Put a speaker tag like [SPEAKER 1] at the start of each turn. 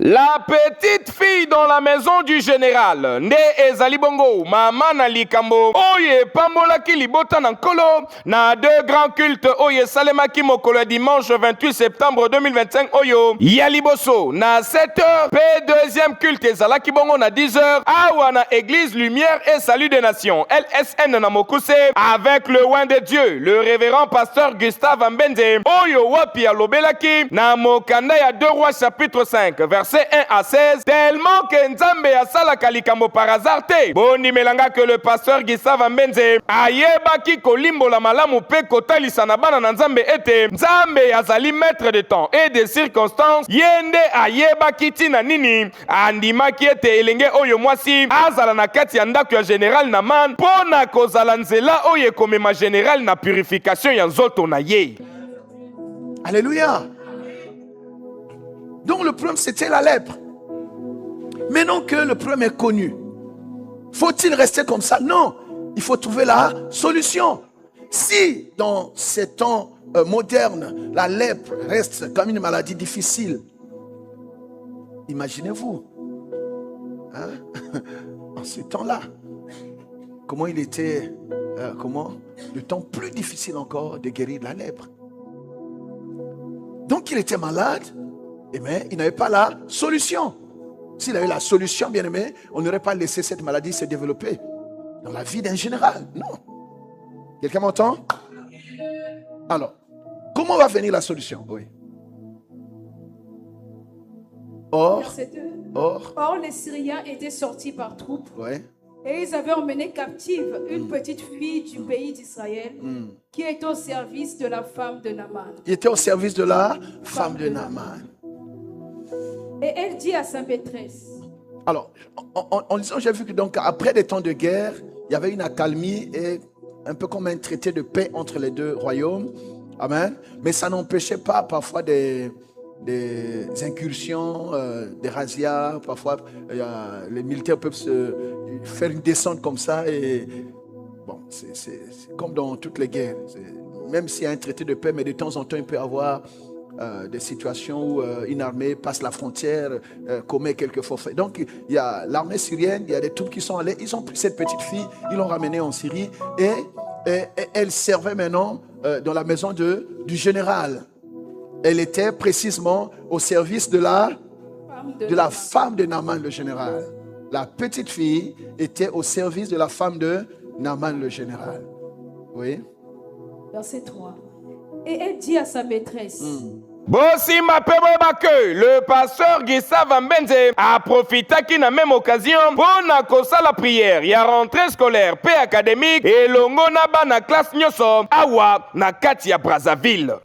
[SPEAKER 1] La petite fille dans la maison du général. Nde ezali bongo mama na likambo oye pambolaki libota na nkolo na deux grands cultes oye salemaki mokolo dimanche 28 septembre 2025 oyo ya liboso na 7h pe deuxième culte ezalaki bongo na 10h awa na église Lumière et Salut des Nations LSN na Mokuse avec le oint de Dieu le révérend pasteur Gustave Mbenze oyo wapi alobelaki na mokanda ya 2 Rois chapitre 5 verset 1 à 16 tellement que Nzambe asalaka likambo par hasard te bondimelanga que le pasteur Gustave Mbenze ayebaki kolimbola malamu pe kotalisa na bana na Nzambe ete Nzambe azali maître de temps et de circonstances yende ayebaki tina nini andimaki ete elenge oyo mwasi azala na kati ya ndako ya général Naman mpona kozala nzela oyo ekomema général na purification ya nzoto na ye.
[SPEAKER 2] Alléluia. Donc le problème c'était la lèpre. Maintenant que le problème est connu, faut-il rester comme ça? Non, il faut trouver la solution. Si dans ces temps modernes, la lèpre reste comme une maladie difficile, imaginez-vous, hein? En ce temps-là, comment il était, le temps plus difficile encore de guérir la lèpre. Donc il était malade, mais il n'avait pas la solution. S'il avait la solution, bien aimé, on n'aurait pas laissé cette maladie se développer dans la vie d'un général. Non. Quelqu'un m'entend? Alors, comment va venir la solution? Oui. Or,
[SPEAKER 3] les Syriens étaient sortis par troupes.
[SPEAKER 2] Oui.
[SPEAKER 3] Et ils avaient emmené captive une petite fille du pays d'Israël qui était au service de la femme de Naaman.
[SPEAKER 2] Il était au service de la femme de Naaman.
[SPEAKER 3] Et elle dit à sa maîtresse.
[SPEAKER 2] Alors, en lisant, j'ai vu que donc après des temps de guerre, il y avait une accalmie et un peu comme un traité de paix entre les deux royaumes. Amen. Mais ça n'empêchait pas parfois des incursions, des razzias. Parfois, les militaires peuvent se faire une descente comme ça. Et bon, c'est comme dans toutes les guerres. Même s'il y a un traité de paix, mais de temps en temps, il peut y avoir des situations où une armée passe la frontière, commet quelques forfaits. Donc, il y a l'armée syrienne, il y a des troupes qui sont allées. Ils ont pris cette petite fille, ils l'ont ramenée en Syrie et elle servait maintenant dans la maison du général. Elle était précisément au service de la femme de Naaman le général. La petite fille était au service de la femme de Naaman le général. Oui.
[SPEAKER 3] Verset 3. Et elle dit à sa maîtresse.
[SPEAKER 1] Bosi mapebo que le pasteur Gustave Mbenze a profité qui na même occasion pour na kosa la prière. Il y a rentrée scolaire, paix académique et longo na ba na classe nyoso awa na kati ya Brazzaville.